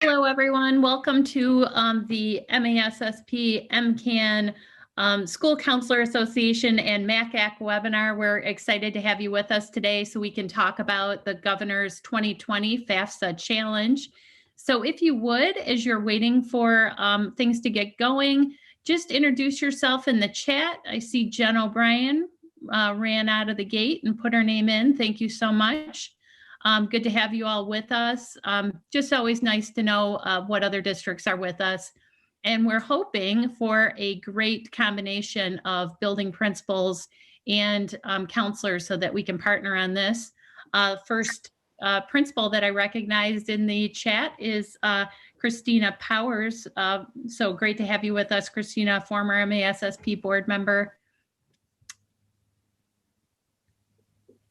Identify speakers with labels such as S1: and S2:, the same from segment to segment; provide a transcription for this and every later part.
S1: Hello, everyone. Welcome to the MASSP, MCAN, School Counselor Association and MACAC webinar. We're excited to have you with us today so we can talk about the Governor's 2020 FAFSA Challenge. So if you would, as you're waiting for things to get going, just introduce yourself in the chat. I see Jen O'Brien ran out of the gate and put her name in. Thank you so much. Good to have you all with us. Just always nice to know what other districts are with us. And we're hoping for a great combination of building principals and counselors so that we can partner on this. First principal that I recognized in the chat is Christina Powers. So great to have you with us, Christina, former MASSP board member.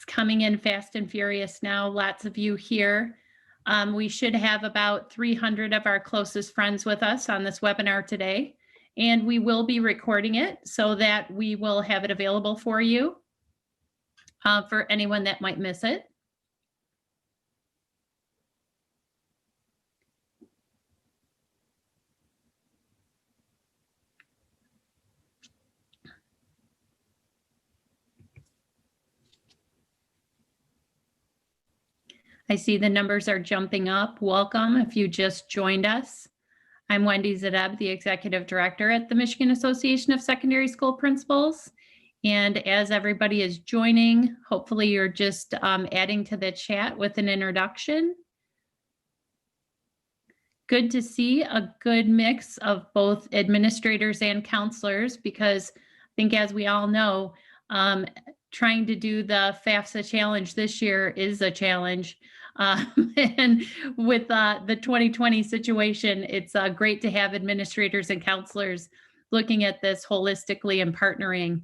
S1: Coming in fast and furious now, lots of you here. We should have about 300 of our closest friends with us on this webinar today, and we will be recording it so that we will have it available for you for anyone that might miss it. I see the numbers are jumping up. Welcome if you just joined us. I'm Wendy Zadeb, the Executive Director at the Michigan Association of Secondary School Principals. And as everybody is joining, hopefully you're just adding to the chat with an introduction. Good to see a good mix of both administrators and counselors, because I think, as we all know, trying to do the FAFSA challenge this year is a challenge. And with the 2020 situation, it's great to have administrators and counselors looking at this holistically and partnering.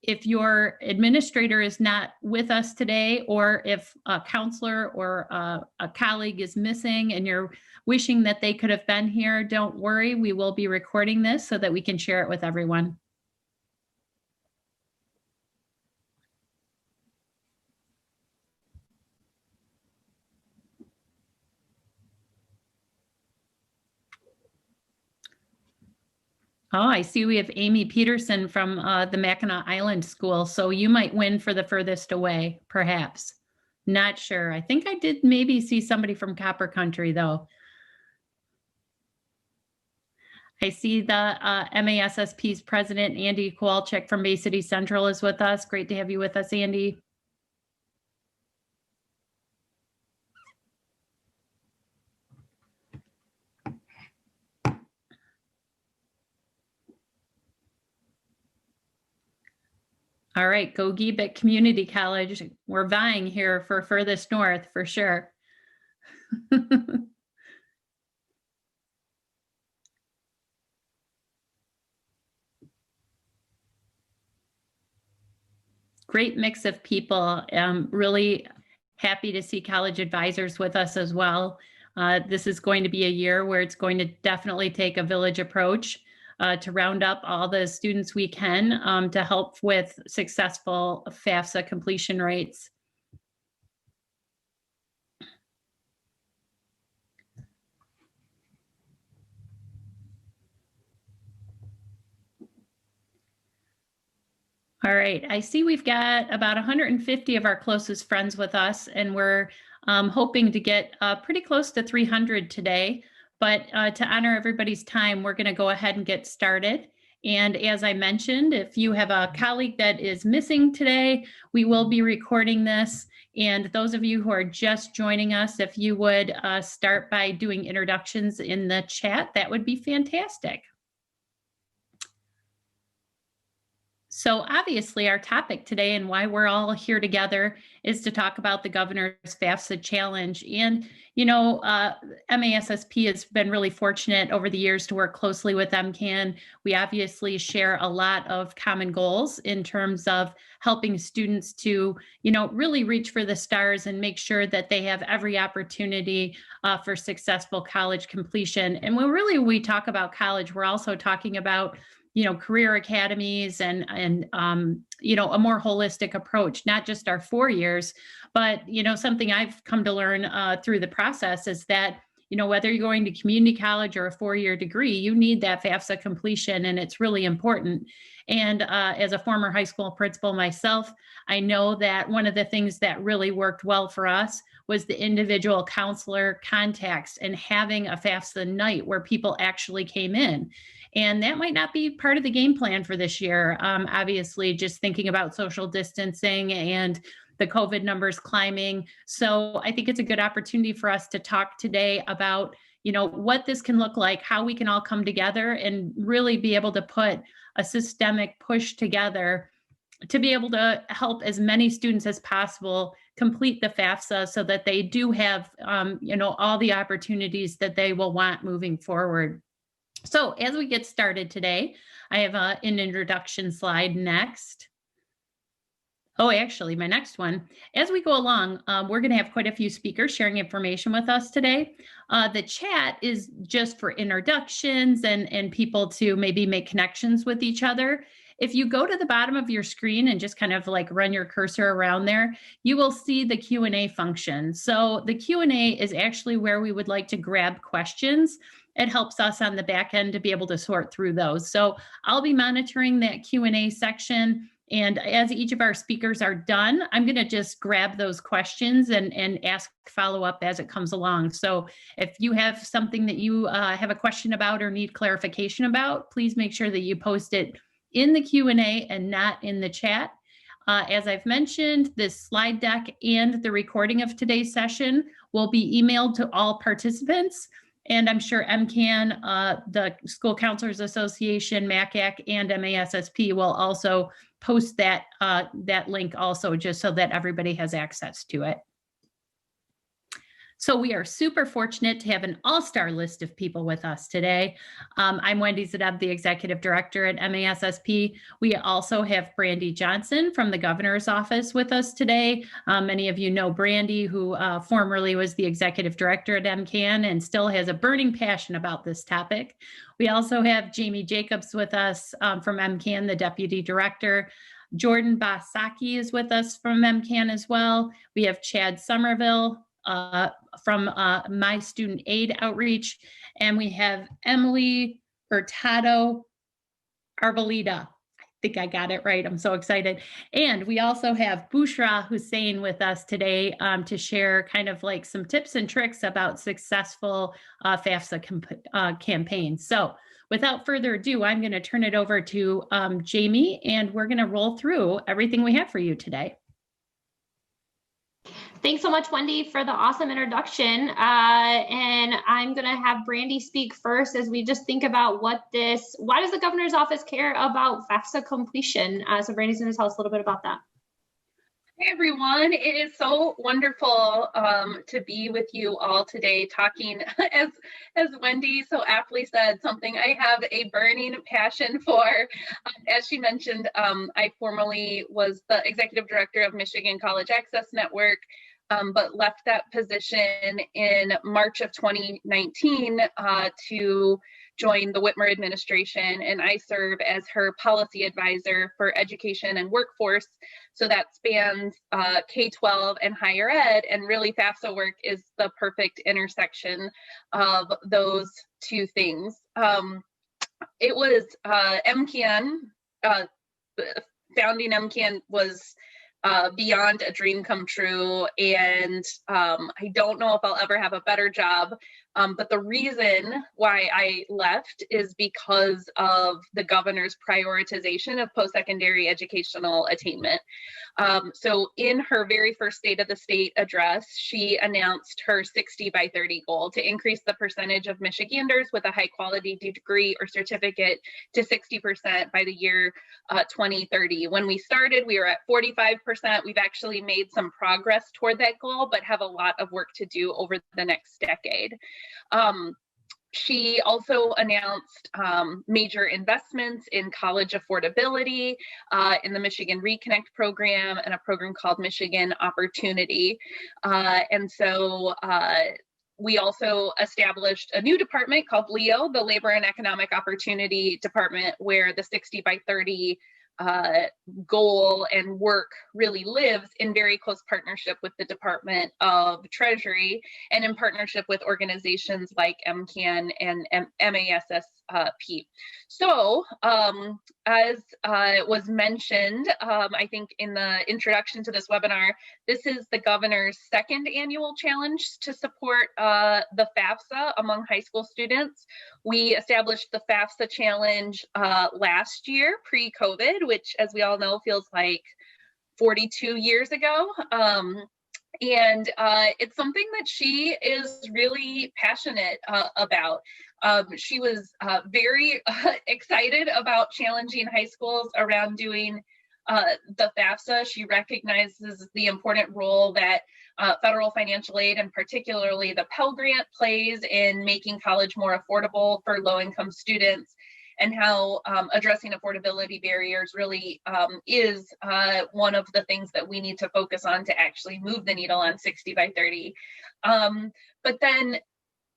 S1: If your administrator is not with us today, or if a counselor or a colleague is missing and you're wishing that they could have been here, don't worry, we will be recording this so that we can share it with everyone. Oh, I see we have Amy Peterson from the Mackinac Island School. So you might win for the furthest away, perhaps. Not sure. I think I did maybe see somebody from Copper Country, though. I see the MASSP's president, Andy Kowalczyk from Bay City Central, is with us. Great to have you with us, Andy. All right, go Geebic Community College. We're vying here for furthest north for sure. Great mix of people. Really happy to see college advisors with us as well. This is going to be a year where it's going to definitely take a village approach to round up all the students we can to help with successful FAFSA completion rates. All right, I see we've got about 150 of our closest friends with us, and we're hoping to get pretty close to 300 today. But to honor everybody's time, we're going to go ahead and get started. And as I mentioned, if you have a colleague that is missing today, we will be recording this. And those of you who are just joining us, if you would start by doing introductions in the chat, that would be fantastic. So obviously our topic today and why we're all here together is to talk about the Governor's FAFSA Challenge. And, you know, MASSP has been really fortunate over the years to work closely with MCAN. We obviously share a lot of common goals in terms of helping students to, you know, really reach for the stars and make sure that they have every opportunity for successful college completion. And when we talk about college, we're also talking about career academies and a more holistic approach, not just our 4 years, but, something I've come to learn through the process is that, whether you're going to community college or a 4-year degree, you need that FAFSA completion, and it's really important. And as a former high school principal myself, I know that one of the things that really worked well for us was the individual counselor contacts and having a FAFSA night where people actually came in. And that might not be part of the game plan for this year. Obviously, just thinking about social distancing and the COVID numbers climbing. So I think it's a good opportunity for us to talk today about, what this can look like, how we can all come together and really be able to put a systemic push together to be able to help as many students as possible complete the FAFSA so that they do have, all the opportunities that they will want moving forward. So as we get started today, I have an introduction slide next. Oh, actually, my next one. As we go along, we're going to have quite a few speakers sharing information with us today. The chat is just for introductions and people to maybe make connections with each other. If you go to the bottom of your screen and just kind of like run your cursor around there, you will see the Q&A function. So the Q&A is actually where we would like to grab questions. It helps us on the back end to be able to sort through those. So I'll be monitoring that Q&A section. And as each of our speakers are done, I'm going to just grab those questions and ask follow-up as it comes along. So if you have something that you have a question about or need clarification about, please make sure that you post it in the Q&A and not in the chat. As I've mentioned, this slide deck and the recording of today's session will be emailed to all participants. And I'm sure MCAN, the School Counselors Association, MACAC, and MASSP will also post that link also, just so that everybody has access to it. So we are super fortunate to have an all-star list of people with us today. I'm Wendy Zadeb, the Executive Director at MASSP. We also have Brandy Johnson from the Governor's Office with us today. Many of you know Brandy, who formerly was the Executive Director at MCAN and still has a burning passion about this topic. We also have Jamie Jacobs with us from MCAN, the Deputy Director. Jordan Basaki is with us from MCAN as well. We have Chad Somerville from My Student Aid Outreach, and we have Emily Hurtado Arboleda. I think I got it right. I'm so excited. And we also have Bushra Hussein with us today to share kind of like some tips and tricks about successful FAFSA campaigns. So without further ado, I'm going to turn it over to Jamie, and we're going to roll through everything we have for you today.
S2: Thanks so much, Wendy, for the awesome introduction. And I'm going to have Brandy speak first as we just think about why does the Governor's Office care about FAFSA completion? So Brandy's going to tell us a little bit about that.
S3: Hey everyone, it is so wonderful to be with you all today talking, as Wendy so aptly said, something I have a burning passion for. As she mentioned, I formerly was the Executive Director of Michigan College Access Network, but left that position in March of 2019 to join the Whitmer administration, and I serve as her policy advisor for education and workforce. So that spans K-12 and higher ed, and really FAFSA work is the perfect intersection of those two things. It was MCAN, founding MCAN was beyond a dream come true, and I don't know if I'll ever have a better job, but the reason why I left is because of the governor's prioritization of post-secondary educational attainment. So in her very first State of the State address, she announced her 60 by 30 goal to increase the percentage of Michiganders with a high quality degree or certificate to 60% by the year 2030. When we started, we were at 45%. We've actually made some progress toward that goal, but have a lot of work to do over the next decade. She also announced major investments in college affordability, in the Michigan Reconnect program, and a program called Michigan Opportunity. And so We also established a new department called LEO, the Labor and Economic Opportunity Department, where the 60 by 30 goal and work really lives in very close partnership with the Department of Treasury and in partnership with organizations like MCAN and MASSP. So as was mentioned, I think in the introduction to this webinar, this is the governor's second annual challenge to support the FAFSA among high school students. We established the FAFSA challenge last year, pre-COVID, which, as we all know, feels like 42 years ago. And it's something that she is really passionate about. She was very excited about challenging high schools around doing the FAFSA. She recognizes the important role that federal financial aid, and particularly the Pell Grant, plays in making college more affordable for low-income students, and how addressing affordability barriers really is one of the things that we need to focus on to actually move the needle on 60 by 30. But then,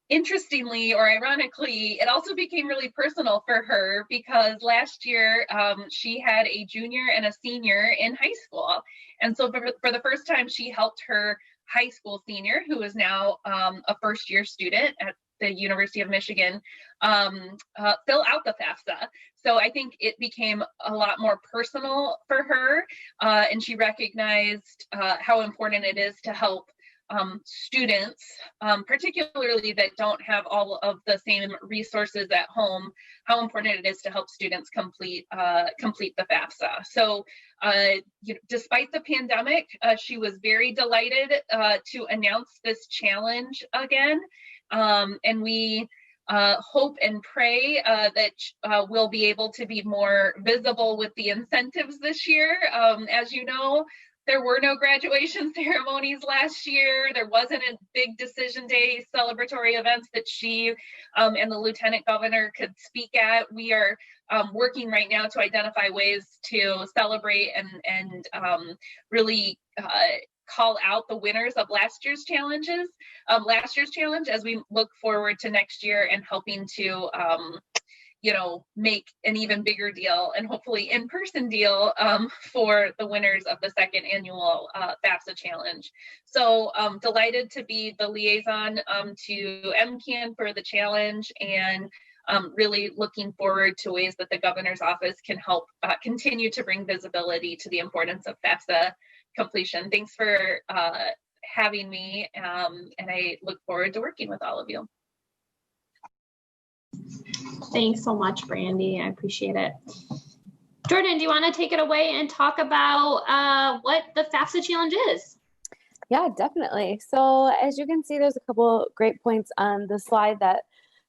S3: interestingly or ironically, it also became really personal for her, because last year she had a junior and a senior in high school. And so for the first time, she helped her high school senior, who is now a first-year student at the University of Michigan, fill out the FAFSA. So I think it became a lot more personal for her, and she recognized how important it is to help students, particularly that don't have all of the same resources at home, how important it is to help students complete the FAFSA. So despite the pandemic, she was very delighted to announce this challenge again. And we hope and pray that we'll be able to be more visible with the incentives this year. As you know, there were no graduation ceremonies last year. There wasn't a big decision day celebratory events that she and the lieutenant governor could speak at. We are working right now to identify ways to celebrate and really call out the winners of last year's challenge as we look forward to next year and helping to make an even bigger deal, and hopefully in-person deal for the winners of the second annual FAFSA challenge. So delighted to be the liaison to MCAN for the challenge, and really looking forward to ways that the governor's office can help continue to bring visibility to the importance of FAFSA completion. Thanks for having me, and I look forward to working with all of you.
S2: Thanks so much, Brandy. I appreciate it. Jordan, do you want to take it away and talk about what the FAFSA challenge is?
S4: Yeah, definitely. So as you can see, there's a couple great points on the slide that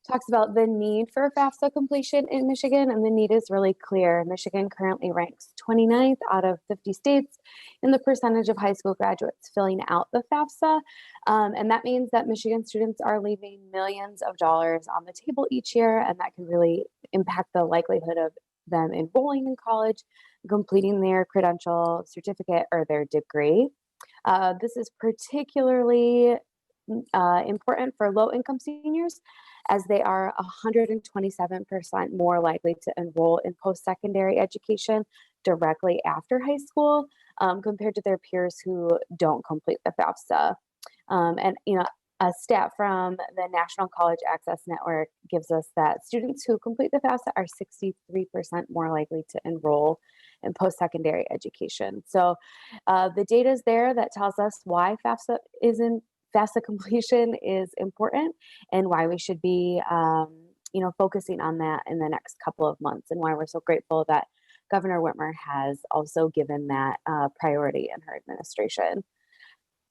S4: talks about the need for FAFSA completion in Michigan, and the need is really clear. Michigan currently ranks 29th out of 50 states in the percentage of high school graduates filling out the FAFSA. And that means that Michigan students are leaving millions of dollars on the table each year, and that can really impact the likelihood of them enrolling in college, completing their credential, certificate, or their degree. This is particularly important for low-income seniors, as they are 127% more likely to enroll in post-secondary education directly after high school compared to their peers who don't complete the FAFSA. And a stat from the National College Access Network gives us that students who complete the FAFSA are 63% more likely to enroll in post-secondary education. So the data is there that tells us why FAFSA completion is important, and why we should be, focusing on that in the next couple of months, and why we're so grateful that Governor Whitmer has also given that priority in her administration.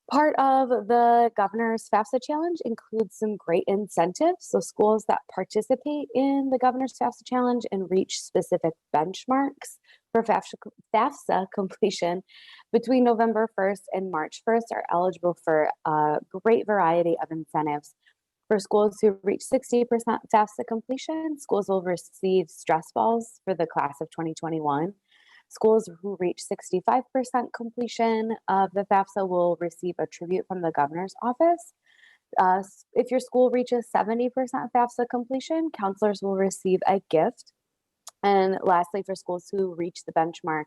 S4: Part of the governor's FAFSA challenge includes some great incentives. So schools that participate in the governor's FAFSA challenge and reach specific benchmarks for FAFSA completion between November 1st and March 1st are eligible for a great variety of incentives. For schools who reach 60% FAFSA completion, schools will receive stress balls for the class of 2021. Schools who reach 65% completion of the FAFSA will receive a tribute from the governor's office. If your school reaches 70% FAFSA completion, counselors will receive a gift. And lastly, for schools who reach the benchmark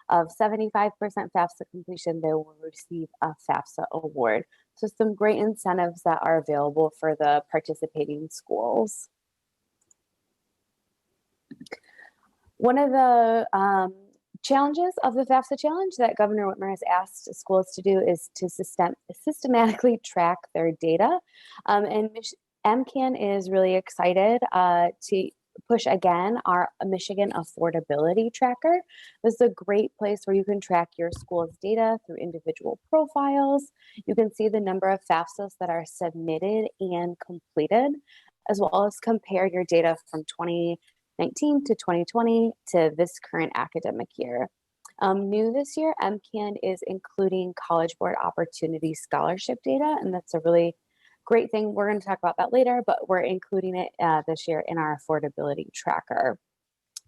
S4: of 75% FAFSA completion, they will receive a FAFSA award. So some great incentives that are available for the participating schools. One of the challenges of the FAFSA challenge that Governor Whitmer has asked schools to do is to systematically track their data. And MCAN is really excited to push again our Michigan Affordability Tracker. This is a great place where you can track your school's data through individual profiles. You can see the number of FAFSAs that are submitted and completed, as well as compare your data from 2019 to 2020 to this current academic year. New this year, MCAN is including College Board Opportunity Scholarship data, and that's a really great thing. We're going to talk about that later, but we're including it this year in our affordability tracker.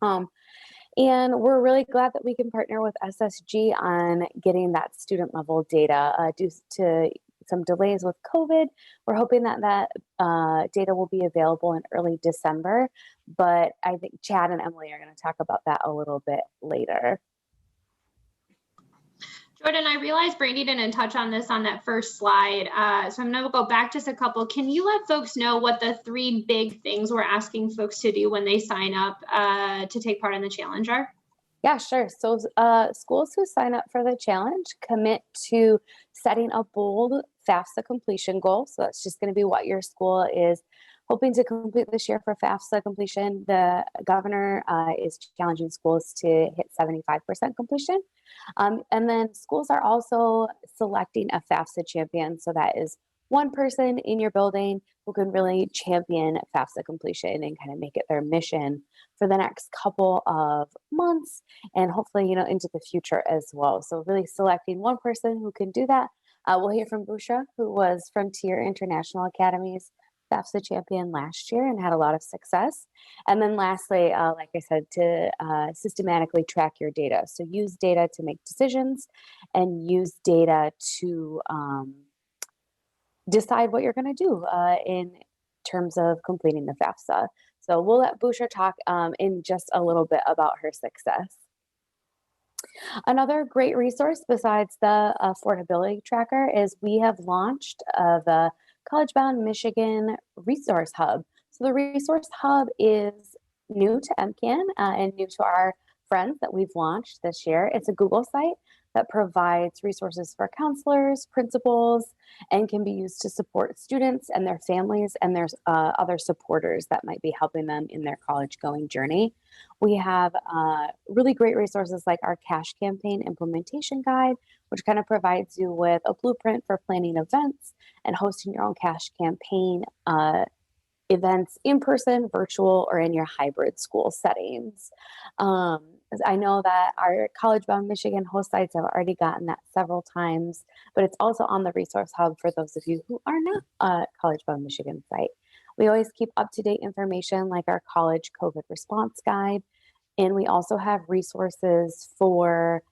S4: And we're really glad that we can partner with SSG on getting that student level data due to some delays with COVID. We're hoping that that data will be available in early December, but I think Chad and Emily are going to talk about that a little bit later.
S2: Jordan, I realized Brandy didn't touch on this on that first slide, so I'm going to go back just a couple. Can you let folks know what the 3 big things we're asking folks to do when they sign up to take part in the challenge are?
S4: Yeah, sure. So schools who sign up for the challenge commit to setting a bold FAFSA completion goal. So that's just going to be what your school is hoping to complete this year for FAFSA completion. The governor is challenging schools to hit 75% completion. And then schools are also selecting a FAFSA champion. So that is one person in your building who can really champion FAFSA completion and kind of make it their mission for the next couple of months and hopefully, into the future as well. So really selecting one person who can do that. We'll hear from Bushra, who was Frontier International Academy's FAFSA champion last year and had a lot of success. And then lastly, like I said, to systematically track your data. So use data to make decisions and use data to decide what you're going to do in terms of completing the FAFSA. So we'll let Bushra talk in just a little bit about her success. Another great resource besides the affordability tracker is we have launched the College Bound Michigan Resource Hub. So the Resource Hub is new to MCAN and new to our friends that we've launched this year. It's a Google site that provides resources for counselors, principals, and can be used to support students and their families, and there's other supporters that might be helping them in their college going journey. We have really great resources like our cash campaign implementation guide, which kind of provides you with a blueprint for planning events and hosting your own cash campaign events in person, virtual, or in your hybrid school settings. I know that our College Bound Michigan host sites have already gotten that several times, but it's also on the Resource Hub for those of you who are not a College Bound Michigan site. We always keep up-to-date information like our college COVID response guide, and we also have resources for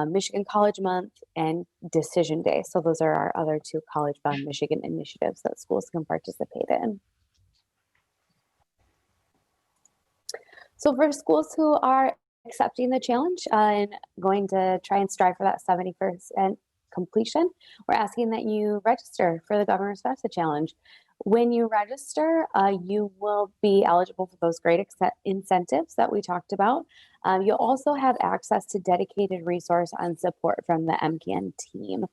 S4: Michigan College Month and Decision Day. So those are our other 2 College Bound Michigan initiatives that schools can participate in. So for schools who are accepting the challenge and going to try and strive for that 70% completion, we're asking that you register for the Governor's FAFSA Challenge. When you register, you will be eligible for those great incentives that we talked about. You'll also have access to dedicated resource and support from the MCAN team.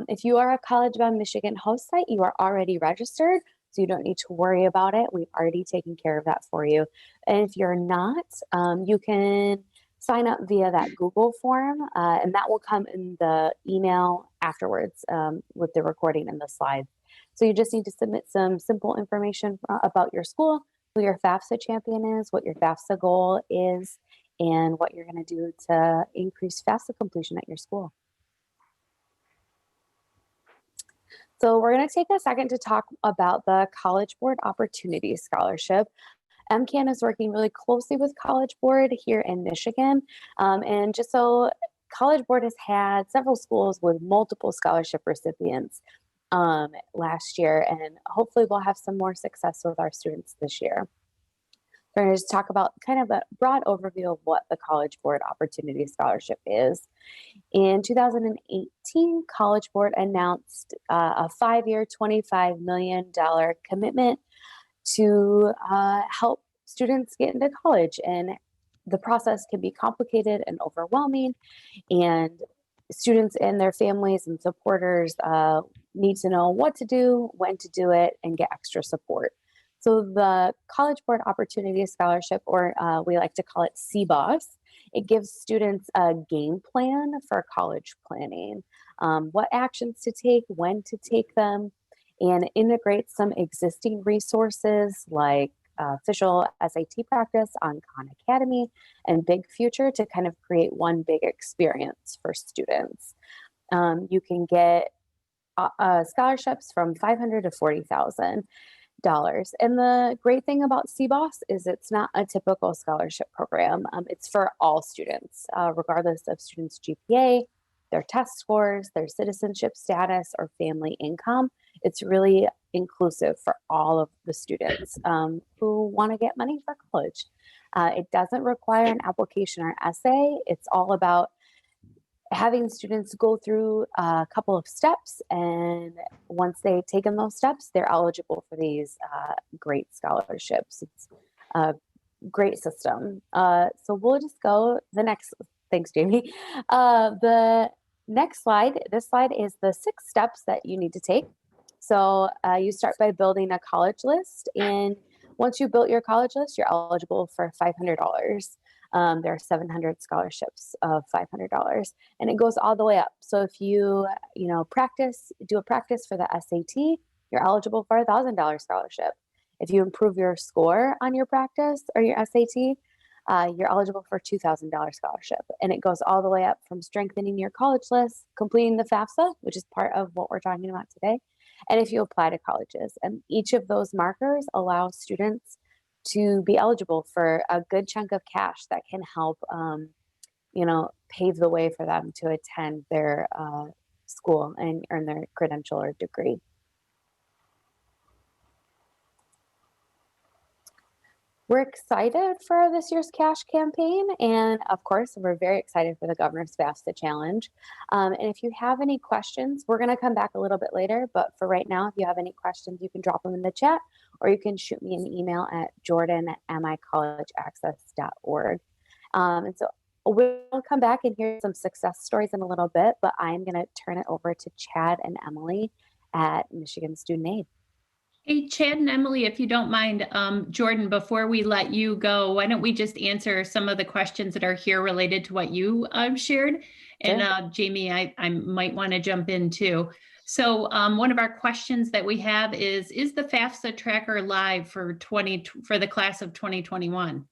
S4: If you are a College Bound Michigan host site, you are already registered, so you don't need to worry about it. We've already taken care of that for you. And if you're not, you can sign up via that Google form, and that will come in the email afterwards with the recording and the slides. So you just need to submit some simple information about your school, who your FAFSA champion is, what your FAFSA goal is, and what you're going to do to increase FAFSA completion at your school. So we're going to take a second to talk about the College Board Opportunity Scholarship. MCAN is working really closely with College Board here in Michigan. And just so College Board has had several schools with multiple scholarship recipients. last year, and hopefully we'll have some more success with our students this year. We're going to just talk about kind of a broad overview of what the College Board Opportunity Scholarship is. In 2018, College Board announced a 5-year, $25 million commitment to help students get into college. And the process can be complicated and overwhelming, and students and their families and supporters need to know what to do, when to do it, and get extra support. So the College Board Opportunity Scholarship, or we like to call it CBOS, it gives students a game plan for college planning, what actions to take, when to take them, and integrates some existing resources like official SAT practice on Khan Academy and Big Future to kind of create one big experience for students. You can get scholarships from $500 to $40,000. And the great thing about CBOS is it's not a typical scholarship program. It's for all students, regardless of students' GPA, their test scores, their citizenship status, or family income. It's really inclusive for all of the students who want to get money for college. It doesn't require an application or essay. It's all about having students go through a couple of steps, and once they've taken those steps, they're eligible for these great scholarships. It's a great system. So we'll just go the next, thanks Jamie. The next slide, this slide is the 6 steps that you need to take. So you start by building a college list, and once you built your college list, you're eligible for $500. There are 700 scholarships of $500, and it goes all the way up. So if you do a practice for the SAT, you're eligible for a $1,000 scholarship. If you improve your score on your practice or your SAT, you're eligible for a $2,000 scholarship. And it goes all the way up from strengthening your college list, completing the FAFSA, which is part of what we're talking about today, and if you apply to colleges. And each of those markers allows students to be eligible for a good chunk of cash that can help, pave the way for them to attend their school and earn their credential or degree. We're excited for this year's cash campaign, and of course, we're very excited for the Governor's FAFSA Challenge. And if you have any questions, we're going to come back a little bit later, but for right now, if you have any questions, you can drop them in the chat, or you can shoot me an email at jordan@micollegeaccess.org. And so we'll come back and hear some success stories in a little bit, but I'm going to turn it over to Chad and Emily at Michigan Student Aid.
S1: Hey, Chad and Emily, if you don't mind, Jordan, before we let you go, why don't we just answer some of the questions that are here related to what you shared? And
S4: Sure.
S1: Jamie, I might want to jump in too. So one of our questions that we have is the FAFSA tracker live for the class of 2021?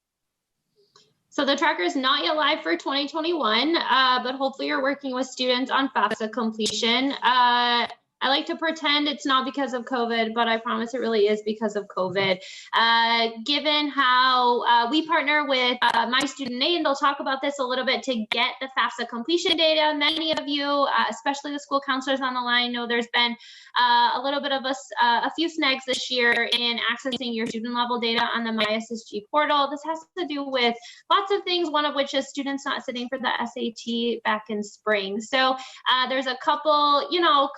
S2: So the tracker is not yet live for 2021, but hopefully you're working with students on FAFSA completion. I like to pretend it's not because of COVID, but I promise it really is because of COVID. Given how we partner with My Student Aid, and they'll talk about this a little bit, to get the FAFSA completion data. Many of you, especially the school counselors on the line, know there's been a little bit of a few snags this year in accessing your student level data on the MySSG portal. This has to do with lots of things, one of which is students not sitting for the SAT back in spring. So there's a couple,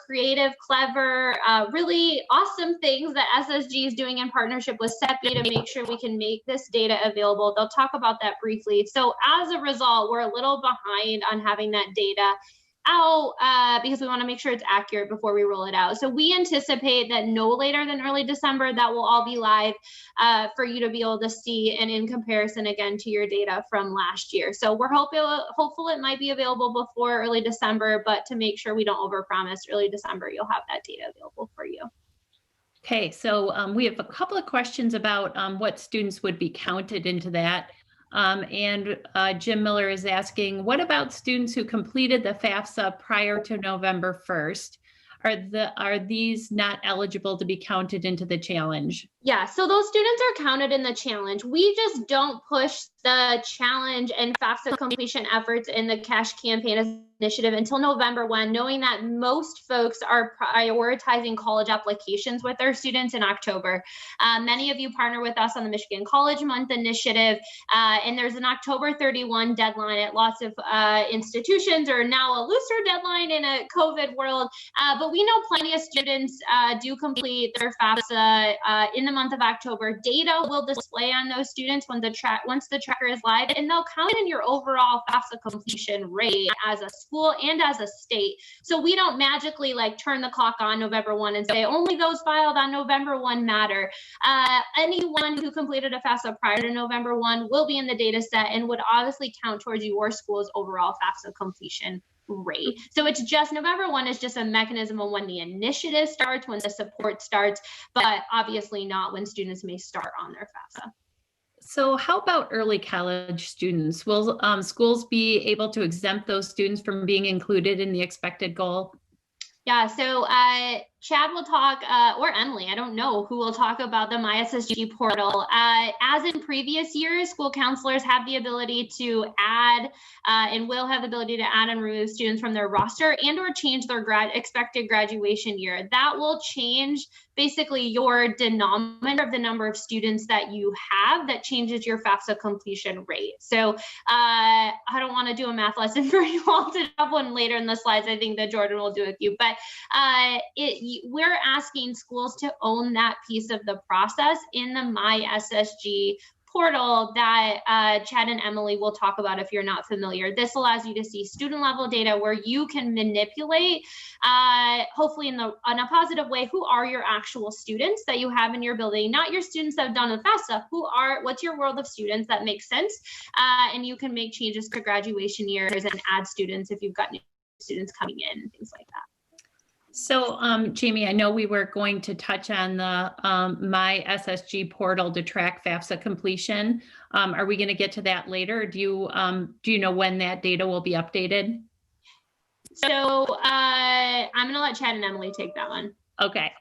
S2: creative, clever, really awesome things that SSG is doing in partnership with CEPI to make sure we can make this data available. They'll talk about that briefly. So as a result, we're a little behind on having that data out because we want to make sure it's accurate before we roll it out. So we anticipate that no later than early December, that will all be live for you to be able to see, and in comparison again to your data from last year. So we're hopeful it might be available before early December, but to make sure we don't overpromise, early December, you'll have that data available for you.
S1: Okay, so we have a couple of questions about what students would be counted into that. And Jim Miller is asking, what about students who completed the FAFSA prior to November 1st? Are these not eligible to be counted into the challenge?
S2: Yeah, so those students are counted in the challenge. We just don't push the challenge and FAFSA completion efforts in the cash campaign initiative until November 1, knowing that most folks are prioritizing college applications with their students in October. Many of you partner with us on the Michigan College Month initiative, and there's an October 31 deadline at lots of institutions, or now a looser deadline in a COVID world, but we know plenty of students do complete their FAFSA in the month of October. Data will display on those students when once the tracker is live, and they'll count in your overall FAFSA completion rate as a school and as a state. So we don't magically like turn the clock on November 1 and say only those filed on November 1 matter. Anyone who completed a FAFSA prior to November 1 will be in the data set and would obviously count towards your school's overall FAFSA completion rate. So it's just November 1 is just a mechanism of when the initiative starts, when the support starts, but obviously not when students may start on their FAFSA.
S1: So how about early college students? Will schools be able to exempt those students from being included in the expected goal?
S2: Yeah, so Chad will talk, or Emily, I don't know who will talk about the MySSG portal. As in previous years, school counselors have the ability to add and will have the ability to add and remove students from their roster and or change their expected graduation year. That will change basically your denominator of the number of students that you have. That changes your FAFSA completion rate. So I don't want to do a math lesson for you all to have one later in the slides. I think that Jordan will do with you, but we're asking schools to own that piece of the process in the MySSG portal that Chad and Emily will talk about if you're not familiar. This allows you to see student level data where you can manipulate, hopefully in a positive way, who are your actual students that you have in your building, not your students that have done the FAFSA, what's your world of students that makes sense, and you can make changes to graduation years and add students if you've got new students coming in and things like that.
S1: So, Jamie, I know we were going to touch on the MySSG portal to track FAFSA completion. Are we going to get to that later? Or do you know when that data will be updated?
S2: So I'm going to let Chad and Emily take that one.
S1: Okay.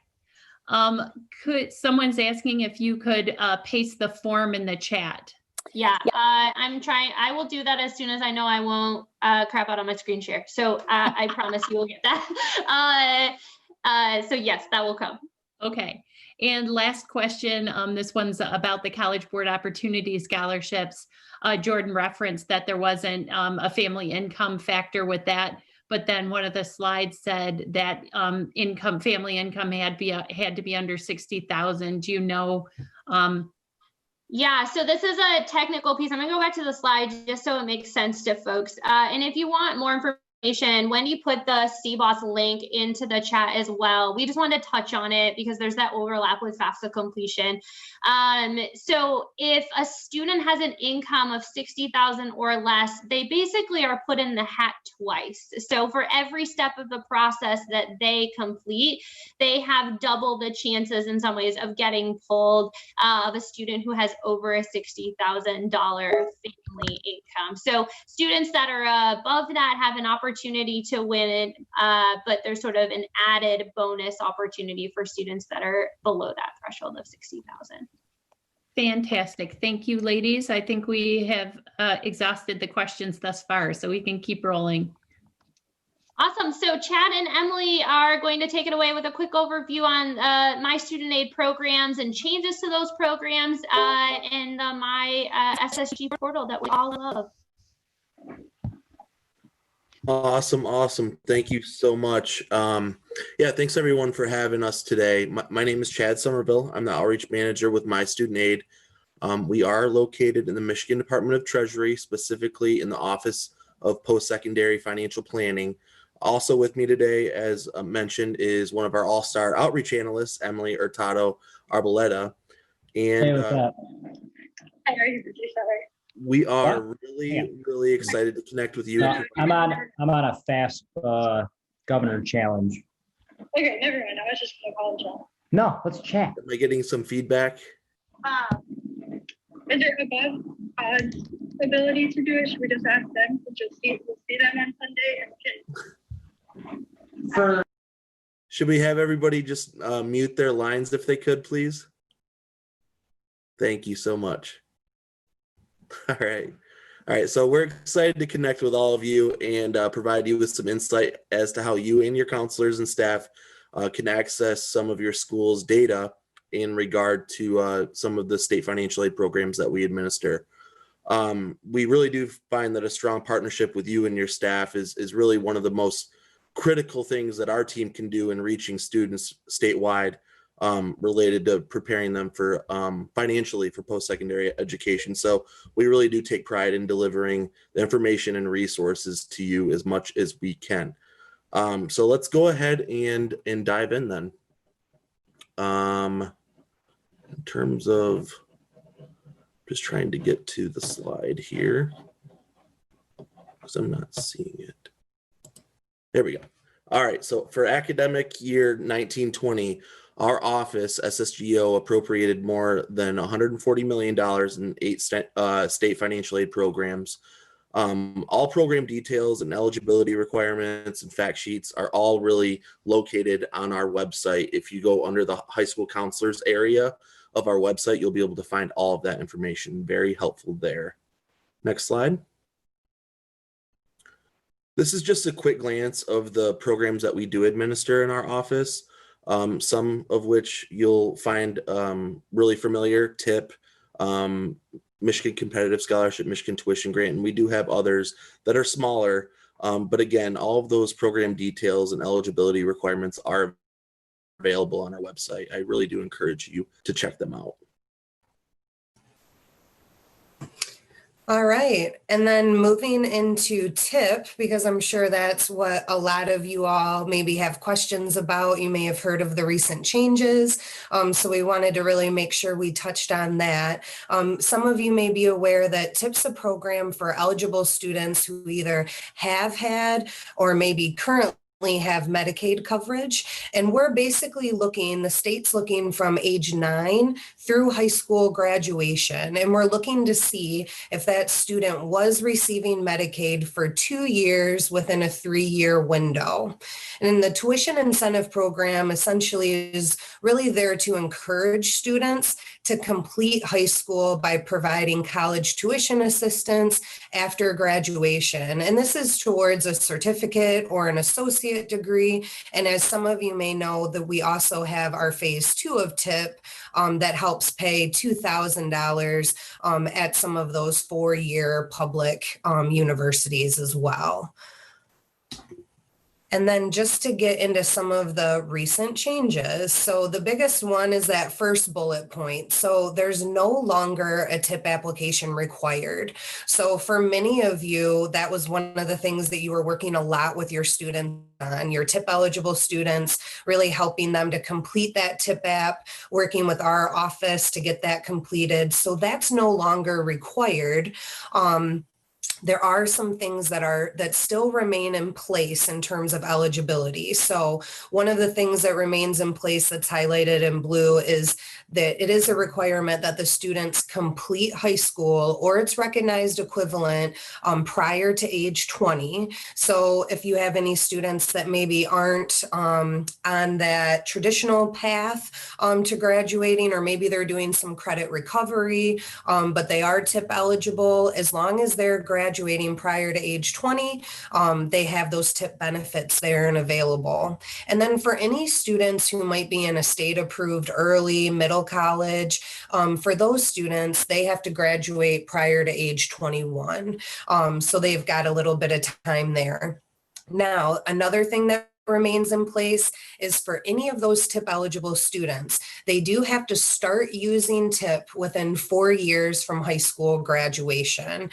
S1: Someone's asking if you could paste the form in the chat.
S2: Yeah, I'm trying. I will do that as soon as I know I won't crap out on my screen share. So I promise you will get that. So yes, that will come.
S1: Okay. And last question, this one's about the College Board Opportunity Scholarships. Jordan referenced that there wasn't a family income factor with that, but then one of the slides said that family income had to be under 60,000. Do you know?
S2: Yeah, so this is a technical piece. I'm gonna go back to the slide just so it makes sense to folks. And if you want more information, Wendy put the CBOS link into the chat as well. We just wanted to touch on it because there's that overlap with FAFSA completion. So if a student has an income of 60,000 or less, they basically are put in the hat twice. So for every step of the process that they complete, they have double the chances in some ways of getting pulled of a student who has over a $60,000 family income. So students that are above that have an opportunity to win it, but there's sort of an added bonus opportunity for students that are below that threshold of 60,000.
S1: Fantastic. Thank you, ladies. I think we have exhausted the questions thus far, so we can keep rolling.
S2: Awesome. So Chad and Emily are going to take it away with a quick overview on My Student Aid programs and changes to those programs in the MySSG portal that we all love.
S5: Awesome. Thank you so much. Yeah, thanks everyone for having us today. My name is Chad Somerville. I'm the outreach manager with My Student Aid. We are located in the Michigan Department of Treasury, specifically in the Office of Post-Secondary Financial Planning. Also with me today, as mentioned, is one of our all-star outreach analysts, Emily Hurtado Arboleda. And
S6: hey, what's up?
S5: We are really excited to connect with you.
S6: I'm on a FAFSA governor challenge.
S7: Okay, never mind. I was just gonna call and chat.
S6: No, let's chat.
S5: Am I getting some feedback?
S7: Is there above ability to do it? Should we just ask them? We'll see them on Sunday and
S5: Should we have everybody just mute their lines if they could, please? Thank you so much. All right. All right. So we're excited to connect with all of you and provide you with some insight as to how you and your counselors and staff can access some of your school's data in regard to some of the state financial aid programs that we administer. We really do find that a strong partnership with you and your staff is really one of the most critical things that our team can do in reaching students statewide related to preparing them for financially for post-secondary education. So we really do take pride in delivering the information and resources to you as much as we can. So let's go ahead and dive in then. In terms of just trying to get to the slide here because I'm not seeing it. There we go. All right. So for academic year 1920, our office, SSGO, appropriated more than $140 million in 8 state financial aid programs. All program details and eligibility requirements and fact sheets are all really located on our website. If you go under the high school counselors area of our website, you'll be able to find all of that information. Very helpful there. Next slide. This is just a quick glance of the programs that we do administer in our office, some of which you'll find really familiar: TIP, Michigan Competitive Scholarship, Michigan Tuition Grant, and we do have others that are smaller. But again, all of those program details and eligibility requirements are available on our website. I really do encourage you to check them out.
S8: All right, and then moving into TIP, because I'm sure that's what a lot of you all maybe have questions about. You may have heard of the recent changes, so we wanted to really make sure we touched on that. Some of you may be aware that TIP's a program for eligible students who either have had or maybe currently have Medicaid coverage. And we're basically looking, the state's looking from age 9 through high school graduation. And we're looking to see if that student was receiving Medicaid for 2 years within a 3-year window. And the tuition incentive program essentially is really there to encourage students to complete high school by providing college tuition assistance after graduation. And this is towards a certificate or an associate degree. And as some of you may know, that we also have our phase 2 of TIP that helps pay $2,000 at some of those 4-year public universities as well. And then just to get into some of the recent changes. So the biggest one is that first bullet point. So there's no longer a TIP application required. So for many of you, that was one of the things that you were working a lot with your students on, your TIP eligible students, really helping them to complete that TIP app, working with our office to get that completed. So that's no longer required. There are some things that still remain in place in terms of eligibility. So one of the things that remains in place that's highlighted in blue is that it is a requirement that the students complete high school or its recognized equivalent prior to age 20. So if you have any students that maybe aren't on that traditional path to graduating, or maybe they're doing some credit recovery, but they are TIP eligible, as long as they're graduating prior to age 20, they have those TIP benefits there and available. And then for any students who might be in a state approved early, middle college, for those students, they have to graduate prior to age 21. So they've got a little bit of time there. Now, another thing that remains in place is for any of those TIP eligible students, they do have to start using TIP within 4 years from high school graduation.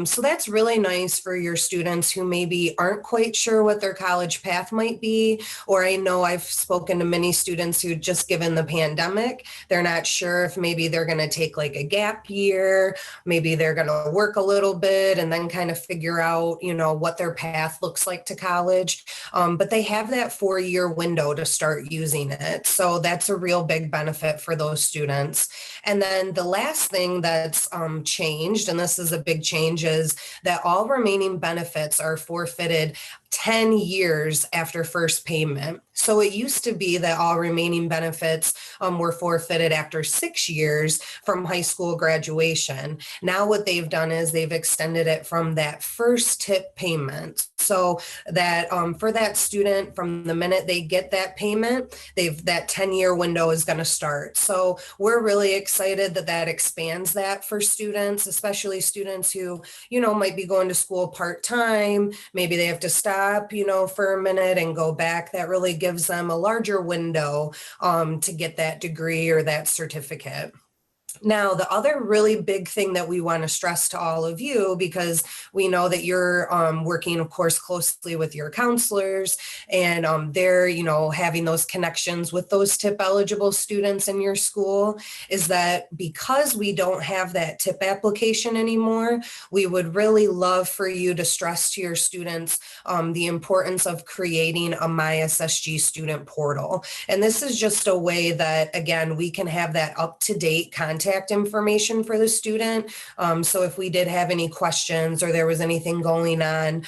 S8: So that's really nice for your students who maybe aren't quite sure what their college path might be, or I know I've spoken to many students who just given the pandemic, they're not sure if maybe they're going to take like a gap year, maybe they're going to work a little bit and then kind of figure out, you know, what their path looks like to college. But they have that 4-year window to start using it. So that's a real big benefit for those students. And then the last thing that's changed, and this is a big change, is that all remaining benefits are forfeited 10 years after first payment. So it used to be that all remaining benefits were forfeited after 6 years from high school graduation. Now what they've done is they've extended it from that first tip payment. So that for that student, from the minute they get that payment, that 10-year window is going to start. So we're really excited that that expands that for students, especially students who, might be going to school part-time. Maybe they have to stop, for a minute and go back. That really gives them a larger window to get that degree or that certificate. Now, the other really big thing that we want to stress to all of you, because we know that you're working, of course, closely with your counselors, and they're, having those connections with those TIP eligible students in your school, is that because we don't have that TIP application anymore, we would really love for you to stress to your students the importance of creating a MySSG student portal. And this is just a way that, again, we can have that up-to-date contact information for the student. So if we did have any questions or there was anything going on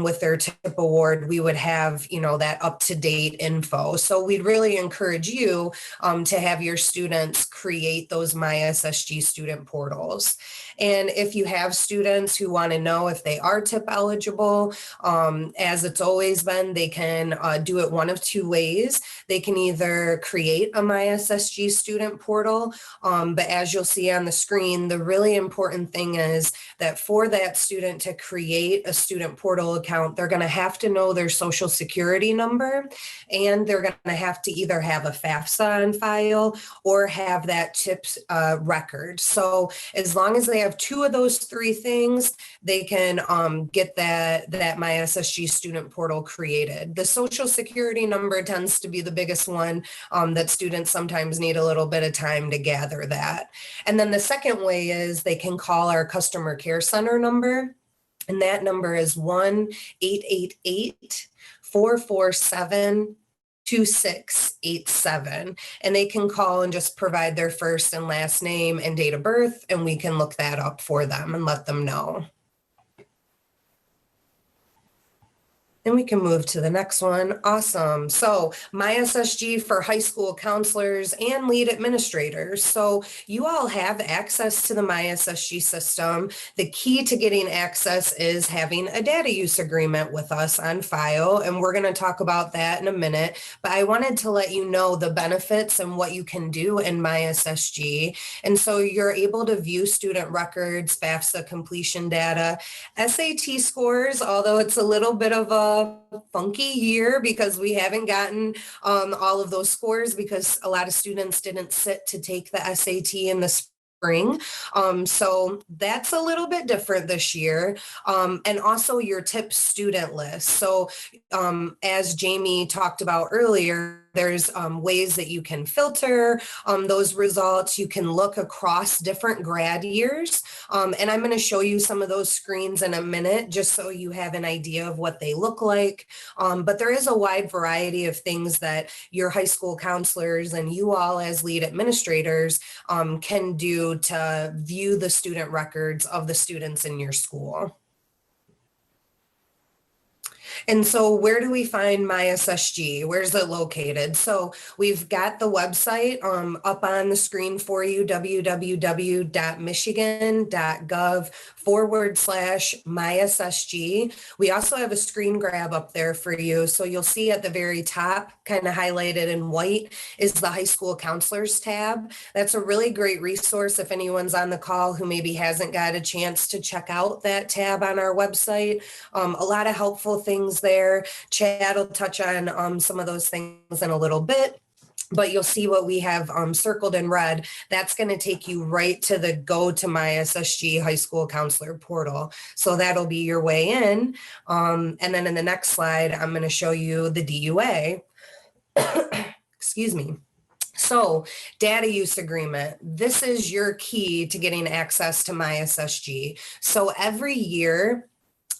S8: with their TIP award, we would have, that up-to-date info. So we'd really encourage you to have your students create those MySSG student portals. And if you have students who want to know if they are TIP eligible, as it's always been, they can do it one of two ways. They can either create a MySSG student portal, but as you'll see on the screen, the really important thing is that for that student to create a student portal account, they're going to have to know their social security number, and they're going to have to either have a FAFSA on file or have that TIP record. So as long as they have two of those three things, they can get that MySSG student portal created. The social security number tends to be the biggest one that students sometimes need a little bit of time to gather that. And then the second way is they can call our customer care center number, and that number is 1-888-447-2687. And they can call and just provide their first and last name and date of birth, and we can look that up for them and let them know. And we can move to the next one. Awesome. So MySSG for high school counselors and lead administrators. So you all have access to the MySSG system. The key to getting access is having a data use agreement with us on file. And we're going to talk about that in a minute. But I wanted to let you know the benefits and what you can do in MySSG. And so you're able to view student records, FAFSA completion data, SAT scores, although it's a little bit of a funky year because we haven't gotten all of those scores because a lot of students didn't sit to take the SAT in the spring. So that's a little bit different this year. And also your TIP student list. So as Jamie talked about earlier, there's ways that you can filter those results. You can look across different grad years. And I'm going to show you some of those screens in a minute, just so you have an idea of what they look like. But there is a wide variety of things that your high school counselors and you all as lead administrators can do to view the student records of the students in your school. And so where do we find MySSG? Where's it located? So we've got the website up on the screen for you, www.michigan.gov/MySSG. We also have a screen grab up there for you. So you'll see at the very top, kind of highlighted in white, is the high school counselors tab. That's a really great resource if anyone's on the call who maybe hasn't got a chance to check out that tab on our website. A lot of helpful things there. Chad will touch on some of those things in a little bit, but you'll see what we have circled in red. That's going to take you right to the Go to MySSG High School Counselor portal. So that'll be your way in. And then in the next slide, I'm going to show you the DUA. Excuse me. So data use agreement, this is your key to getting access to MySSG. So every year,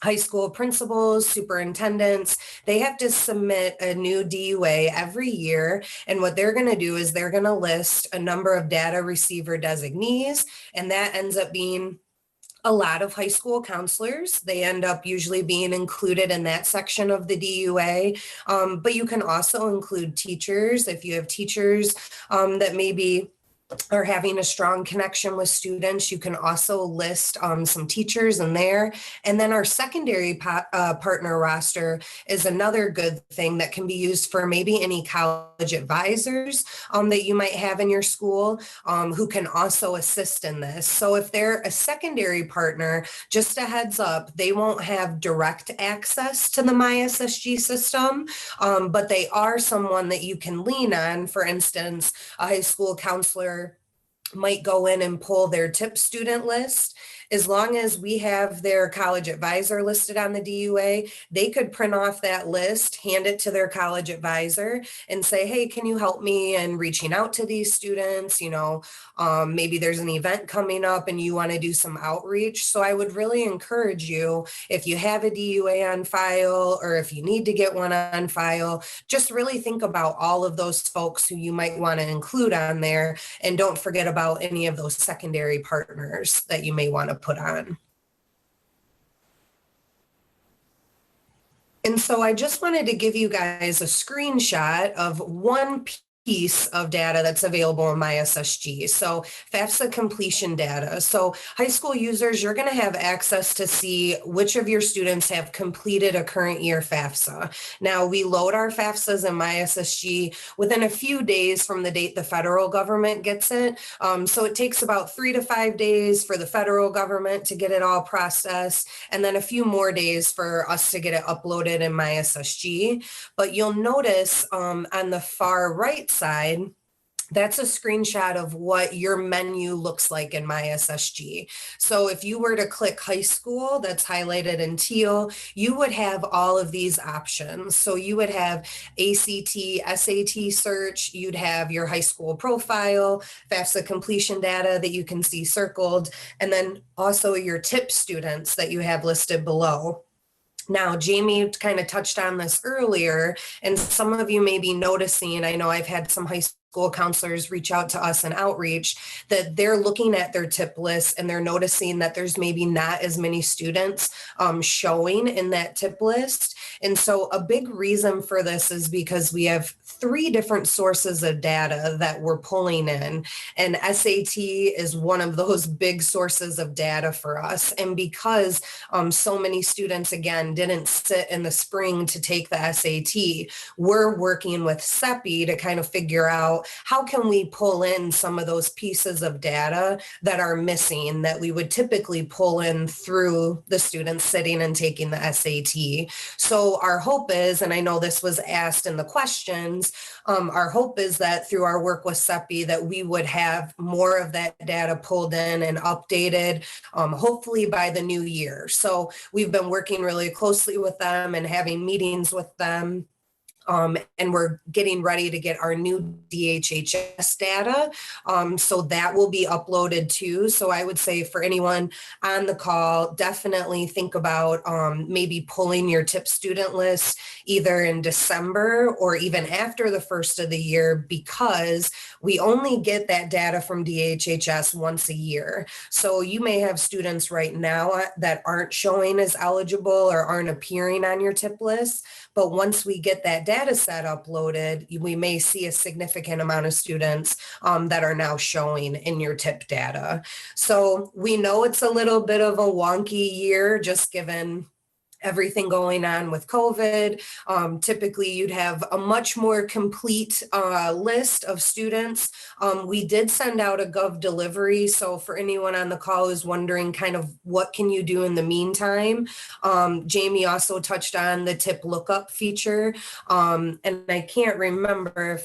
S8: high school principals, superintendents, they have to submit a new DUA every year. And what they're going to do is they're going to list a number of data receiver designees, and that ends up being a lot of high school counselors. They end up usually being included in that section of the DUA, but you can also include teachers. If you have teachers that maybe are having a strong connection with students, you can also list some teachers in there. And then our secondary partner roster is another good thing that can be used for maybe any college advisors that you might have in your school who can also assist in this. So if they're a secondary partner, just a heads up, they won't have direct access to the MySSG system, but they are someone that you can lean on. For instance, a high school counselor might go in and pull their TIP student list. As long as we have their college advisor listed on the DUA, they could print off that list, hand it to their college advisor and say, hey, can you help me in reaching out to these students? You know, maybe there's an event coming up and you want to do some outreach. So I would really encourage you, if you have a DUA on file or if you need to get one on file, just really think about all of those folks who you might want to include on there. And don't forget about any of those secondary partners that you may want to put on. And so I just wanted to give you guys a screenshot of one piece of data that's available in MySSG. So FAFSA completion data. So high school users, you're going to have access to see which of your students have completed a current year FAFSA. Now we load our FAFSAs in MySSG within a few days from the date the federal government gets it. So it takes about 3 to 5 days for the federal government to get it all processed, and then a few more days for us to get it uploaded in MySSG. But you'll notice on the far right side, that's a screenshot of what your menu looks like in MySSG. So if you were to click high school, that's highlighted in teal, you would have all of these options. So you would have ACT, SAT search, you'd have your high school profile, FAFSA completion data that you can see circled, and then also your TIP students that you have listed below. Now, Jamie kind of touched on this earlier, and some of you may be noticing, I know I've had some high school counselors reach out to us in outreach, that they're looking at their TIP list and they're noticing that there's maybe not as many students showing in that TIP list. And so a big reason for this is because we have 3 different sources of data that we're pulling in, and SAT is one of those big sources of data for us. And because so many students, again, didn't sit in the spring to take the SAT, we're working with CEPI to kind of figure out how can we pull in some of those pieces of data that are missing that we would typically pull in through the students sitting and taking the SAT. So our hope is, and I know this was asked in the questions, our hope is that through our work with CEPI that we would have more of that data pulled in and updated, hopefully by the new year. So we've been working really closely with them and having meetings with them. And we're getting ready to get our new DHHS data. So that will be uploaded too. So I would say for anyone on the call, definitely think about maybe pulling your TIP student list either in December or even after the first of the year, because we only get that data from DHHS once a year. So you may have students right now that aren't showing as eligible or aren't appearing on your TIP list. But once we get that data set uploaded, we may see a significant amount of students that are now showing in your TIP data. So we know it's a little bit of a wonky year, just given everything going on with COVID. Typically, you'd have a much more complete list of students. We did send out a Gov delivery. So for anyone on the call who's wondering kind of what can you do in the meantime, Jamie also touched on the TIP lookup feature. And I can't remember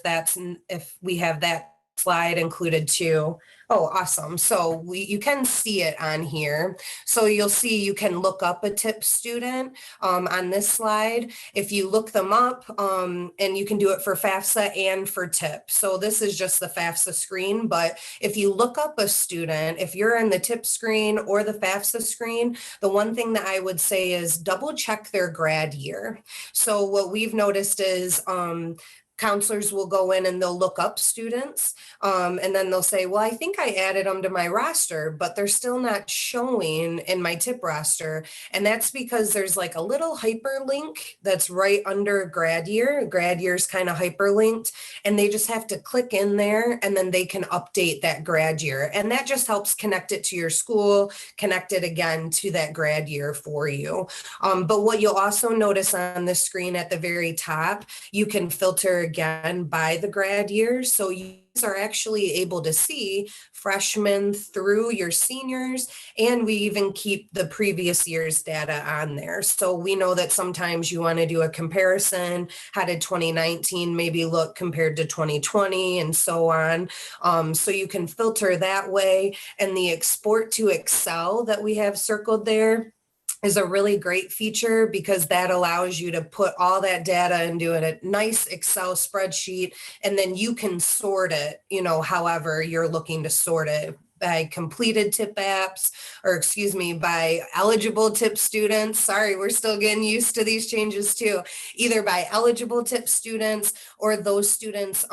S8: if we have that slide included too. Oh, awesome. So you can see it on here. So you'll see you can look up a TIP student on this slide. If you look them up, and you can do it for FAFSA and for TIP. So this is just the FAFSA screen, but if you look up a student, if you're in the TIP screen or the FAFSA screen, the one thing that I would say is double check their grad year. So what we've noticed is counselors will go in and they'll look up students, and then they'll say, well, I think I added them to my roster, but they're still not showing in my tip roster. And that's because there's like a little hyperlink that's right under grad year. Grad year is kind of hyperlinked, and they just have to click in there and then they can update that grad year. And that just helps connect it to your school, connect it again to that grad year for you. But what you'll also notice on the screen at the very top, you can filter again by the grad year. So you are actually able to see freshmen through your seniors, and we even keep the previous year's data on there. So we know that sometimes you want to do a comparison. How did 2019 maybe look compared to 2020 and so on? So you can filter that way. And the export to Excel that we have circled there is a really great feature, because that allows you to put all that data into a nice Excel spreadsheet, and then you can sort it, however you're looking to sort it, by completed tip apps, or by eligible tip students. Sorry, we're still getting used to these changes too. Either by eligible tip students or those students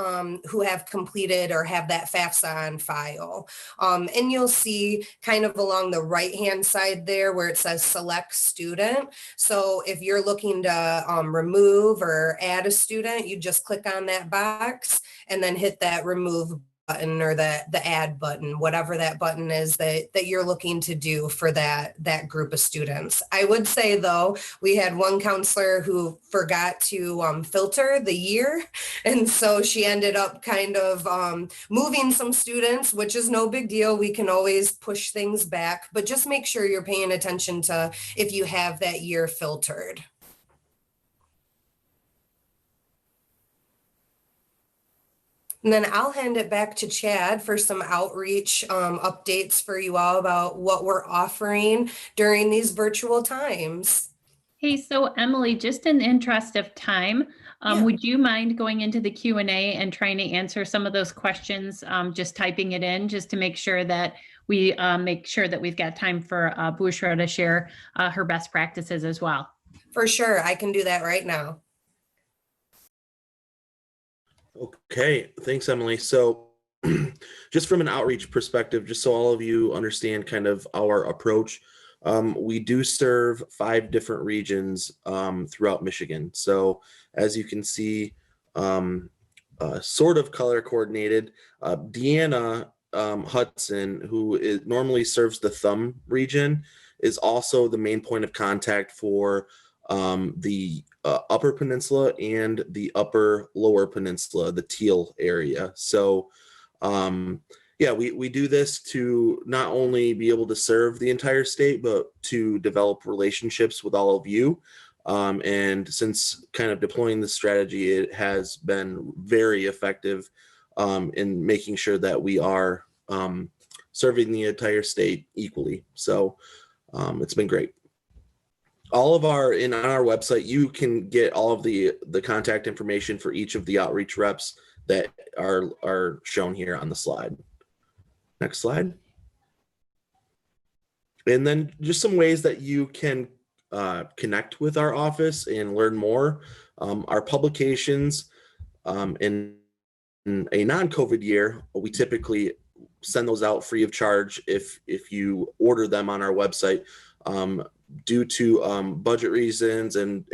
S8: who have completed or have that FAFSA on file. And you'll see kind of along the right-hand side there where it says select student. So if you're looking to remove or add a student, you just click on that box and then hit that remove button, or the add button, whatever that button is that you're looking to do for that group of students. I would say though, we had one counselor who forgot to filter the year, and so she ended up kind of moving some students, which is no big deal. We can always push things back, but just make sure you're paying attention to if you have that year filtered. And then I'll hand it back to Chad for some outreach updates for you all about what we're offering during these virtual times.
S1: Hey, so Emily, just in the interest of time, would you mind going into the Q&A and trying to answer some of those questions, just typing it in, just to make sure that we we've got time for Bushra to share her best practices as well?
S8: For sure, I can do that right now.
S5: Okay, thanks, Emily. So just from an outreach perspective, just so all of you understand kind of our approach, we do serve 5 different regions throughout Michigan. So as you can see, sort of color coordinated, Deanna Hudson, who normally serves the Thumb region, is also the main point of contact for the Upper Peninsula and the Lower Peninsula, the Teal area. So yeah, we do this to not only be able to serve the entire state, but to develop relationships with all of you. And since kind of deploying this strategy, it has been very effective in making sure that we are serving the entire state equally. So it's been great. All of on our website, you can get all of the contact information for each of the outreach reps that are shown here on the slide. Next slide. And then just some ways that you can connect with our office and learn more. Our publications in a non-COVID year, we typically send those out free of charge if you order them on our website. Due to budget reasons and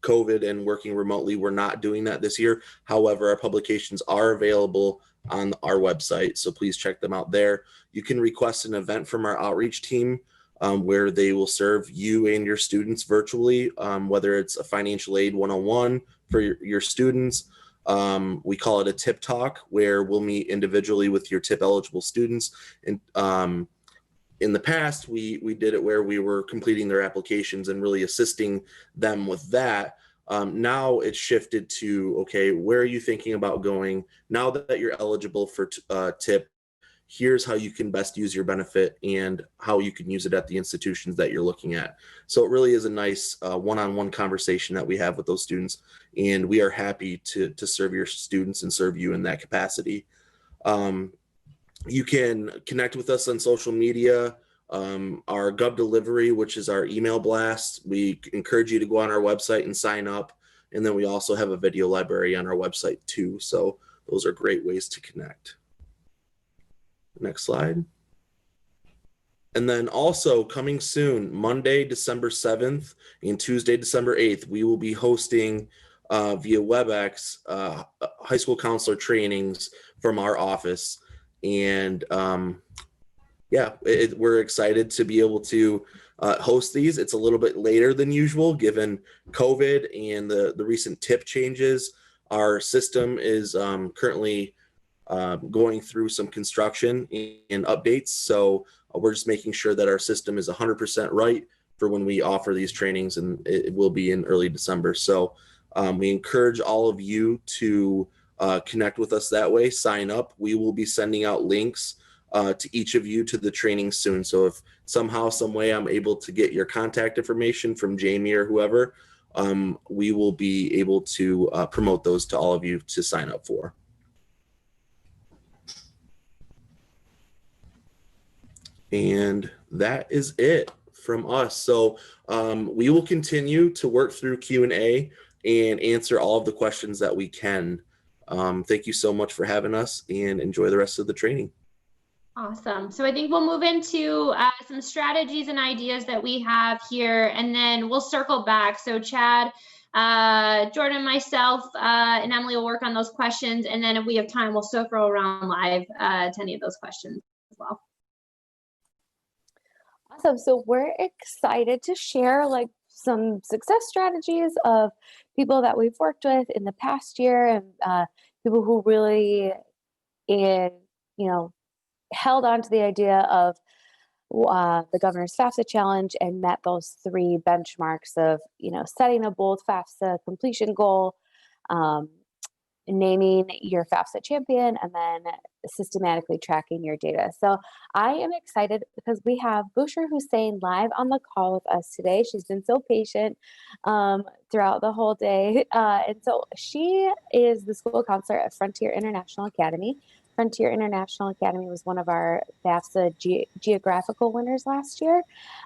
S5: COVID and working remotely, we're not doing that this year. However, our publications are available on our website, so please check them out there. You can request an event from our outreach team where they will serve you and your students virtually, whether it's a financial aid 101 for your students. We call it a tip talk, where we'll meet individually with your tip eligible students. And in the past, we did it where we were completing their applications and really assisting them with that. Now it's shifted to, okay, where are you thinking about going? Now that you're eligible for TIP, here's how you can best use your benefit and how you can use it at the institutions that you're looking at. So it really is a nice one-on-one conversation that we have with those students, and we are happy to serve your students and serve you in that capacity. You can connect with us on social media, our Gov Delivery, which is our email blast. We encourage you to go on our website and sign up. And then we also have a video library on our website too. So those are great ways to connect. Next slide. And then also coming soon, Monday, December 7th and Tuesday, December 8th, we will be hosting via WebEx high school counselor trainings from our office. And yeah, we're excited to be able to host these. It's a little bit later than usual given COVID and the recent tip changes. Our system is currently going through some construction and updates. So we're just making sure that our system is 100% right for when we offer these trainings, and it will be in early December. So we encourage all of you to connect with us that way, sign up. We will be sending out links to each of you to the training soon. So if somehow, some way I'm able to get your contact information from Jamie or whoever, we will be able to promote those to all of you to sign up for. And that is it from us. So we will continue to work through Q&A and answer all of the questions that we can. Thank you so much for having us, and enjoy the rest of the training.
S2: Awesome. So I think we'll move into some strategies and ideas that we have here, and then we'll circle back. So Chad, Jordan, myself, and Emily will work on those questions. And then if we have time, we'll circle around live to any of those questions as well.
S4: Awesome. So we're excited to share like some success strategies of people that we've worked with in the past year, and people who really, held on to the idea of the governor's FAFSA challenge and met those 3 benchmarks of, setting a bold FAFSA completion goal, naming your FAFSA champion, and then systematically tracking your data. So I am excited because we have Bushra Hussein live on the call with us today. She's been so patient throughout the whole day. And so she is the school counselor at Frontier International Academy. Frontier International Academy was one of our FAFSA geographical winners last year.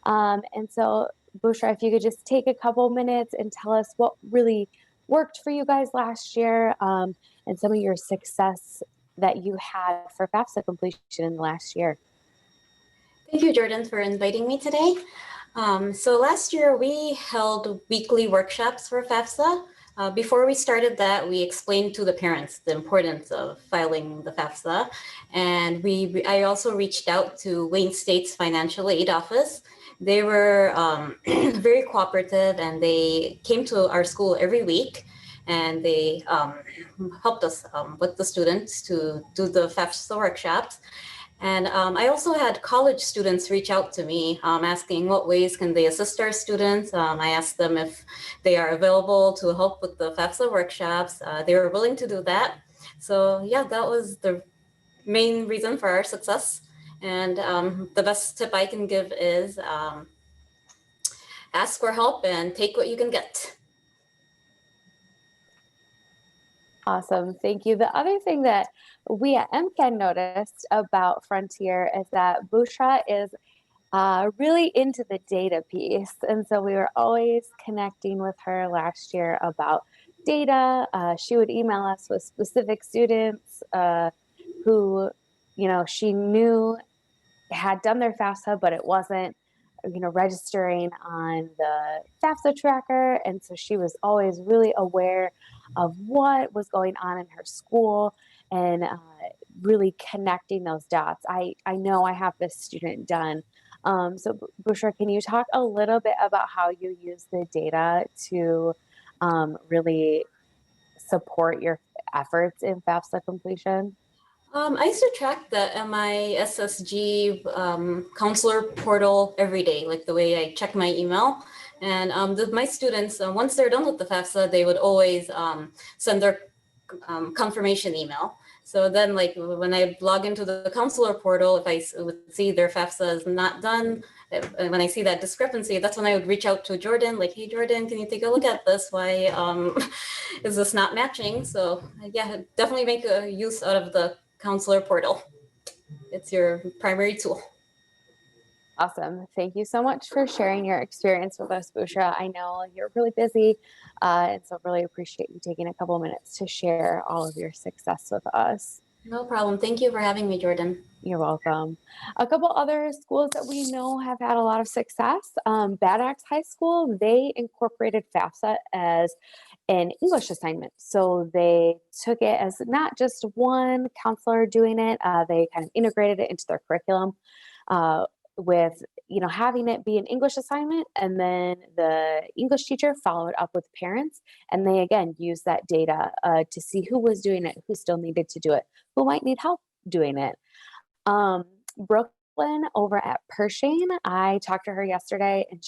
S4: And so Bushra, if you could just take a couple minutes and tell us what really worked for you guys last year, and some of your success that you had for FAFSA completion in the last year.
S9: Thank you, Jordan, for inviting me today. So last year we held weekly workshops for FAFSA. Before we started that, we explained to the parents the importance of filing the FAFSA. And I also reached out to Wayne State's financial aid office. They were very cooperative, and they came to our school every week, and they helped us with the students to do the FAFSA workshops. And I also had college students reach out to me asking what ways can they assist our students. I asked them if they are available to help with the FAFSA workshops. They were willing to do that. So yeah, that was the main reason for our success. And the best tip I can give is ask for help and take what you can get.
S4: Awesome. Thank you. The other thing that we at MCAN noticed about Frontier is that Bushra is really into the data piece. And so we were always connecting with her last year about data. She would email us with specific students who, she knew had done their FAFSA, but it wasn't, registering on the FAFSA tracker. And so she was always really aware of what was going on in her school and really connecting those dots. I know I have this student done. So Bushra, can you talk a little bit about how you use the data to really support your efforts in FAFSA completion?
S9: I used to track the MISSG counselor portal every day, like the way I check my email. And my students, once they're done with the FAFSA, they would always send their confirmation email. So then, like when I log into the counselor portal, if I would see their FAFSA is not done, when I see that discrepancy, that's when I would reach out to Jordan, like, hey, Jordan, can you take a look at this? Why is this not matching? So yeah, definitely make a use out of the counselor portal. It's your primary tool.
S4: Awesome. Thank you so much for sharing your experience with us, Bushra. I know you're really busy, and so really appreciate you taking a couple minutes to share all of your success with us.
S9: No problem. Thank you for having me, Jordan.
S4: You're welcome. A couple other schools that we know have had a lot of success. Bad Axe High School, they incorporated FAFSA as an English assignment. So they took it as not just one counselor doing it, they kind of integrated it into their curriculum. With having it be an English assignment, and then the English teacher followed up with parents, and they again used that data to see who was doing it, who still needed to do it, who might need help doing it. Brooklyn over at Pershing, I talked to her yesterday, and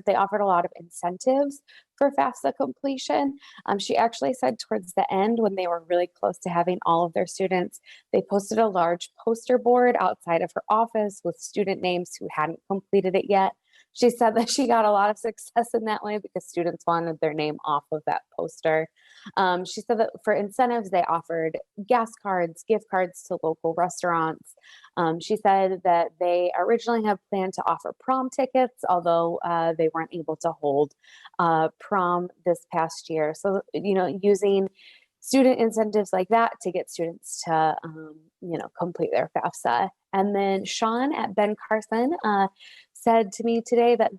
S4: they offered a lot of incentives for FAFSA completion. She actually said towards the end, when they were really close to having all of their students, they posted a large poster board outside of her office with student names who hadn't completed it yet. She said that she got a lot of success in that way because students wanted their name off of that poster. She said that for incentives, they offered gas cards, gift cards to local restaurants. She said that they originally had planned to offer prom tickets, although they weren't able to hold prom this past year. So, using student incentives like that to get students to, complete their FAFSA. And then Sean at Ben Carson said to me today that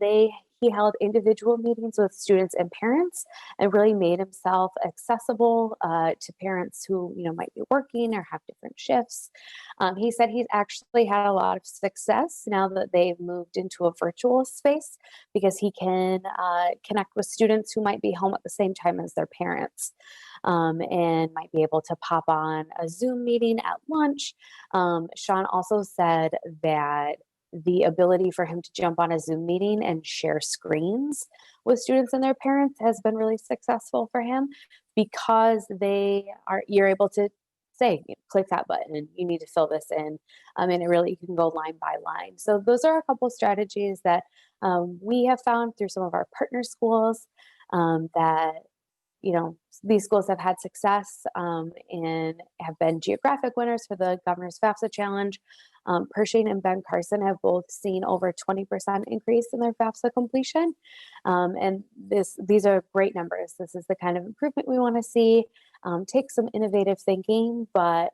S4: he held individual meetings with students and parents and really made himself accessible to parents who might be working or have different shifts. He said he's actually had a lot of success now that they've moved into a virtual space because he can connect with students who might be home at the same time as their parents, and might be able to pop on a Zoom meeting at lunch. Sean also said that the ability for him to jump on a Zoom meeting and share screens with students and their parents has been really successful for him because you're able to say, click that button and you need to fill this in. And it really, you can go line by line. So those are a couple strategies that we have found through some of our partner schools that these schools have had success and have been geographic winners for the Governor's FAFSA Challenge. Pershing and Ben Carson have both seen over 20% increase in their FAFSA completion. And these are great numbers. This is the kind of improvement we want to see. Take some innovative thinking, but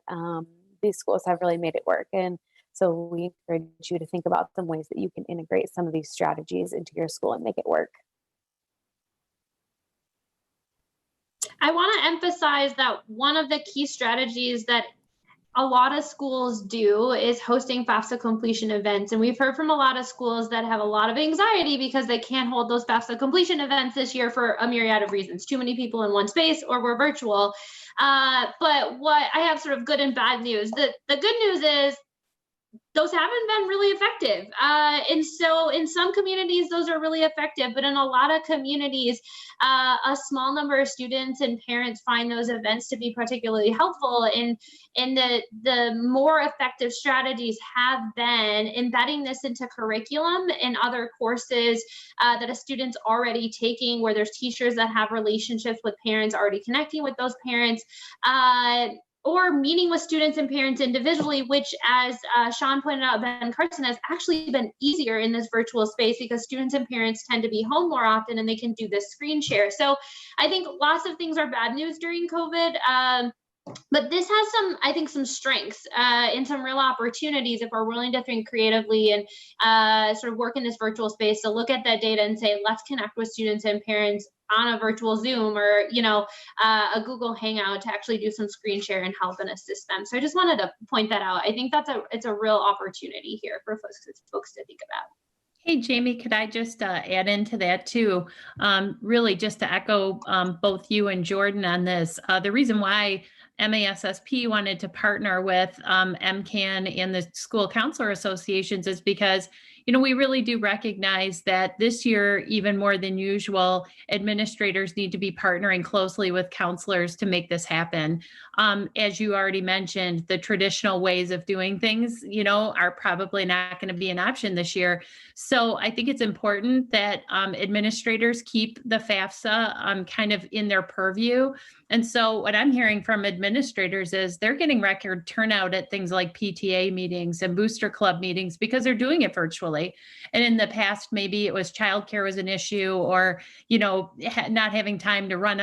S4: these schools have really made it work. And so we encourage you to think about some ways that you can integrate some of these strategies into your school and make it work.
S2: I want to emphasize that one of the key strategies that a lot of schools do is hosting FAFSA completion events. And we've heard from a lot of schools that have a lot of anxiety because they can't hold those FAFSA completion events this year for a myriad of reasons. Too many people in one space, or we're virtual. But what I have sort of good and bad news. The good news is those haven't been really effective. And so in some communities, those are really effective, but in a lot of communities, a small number of students and parents find those events to be particularly helpful. And the more effective strategies have been embedding this into curriculum and other courses that a student's already taking, where there's teachers that have relationships with parents, already connecting with those parents, or meeting with students and parents individually, which, as Sean pointed out, Ben Carson, has actually been easier in this virtual space because students and parents tend to be home more often and they can do this screen share. So I think lots of things are bad news during COVID. But this has some strengths and some real opportunities if we're willing to think creatively and sort of work in this virtual space to look at that data and say, let's connect with students and parents on a virtual Zoom or, a Google Hangout to actually do some screen share and help and assist them. So I just wanted to point that out. I think it's a real opportunity here for folks to think about.
S1: Hey, Jamie, could I just add into that too? Really just to echo both you and Jordan on this. The reason why MASSP wanted to partner with MCAN and the school counselor associations is because, we really do recognize that this year, even more than usual, administrators need to be partnering closely with counselors to make this happen. As you already mentioned, the traditional ways of doing things, are probably not going to be an option this year. So I think it's important that administrators keep the FAFSA kind of in their purview. And so what I'm hearing from administrators is they're getting record turnout at things like PTA meetings and booster club meetings because they're doing it virtually. virtually. And in the past, maybe it was childcare was an issue, or, not having time to run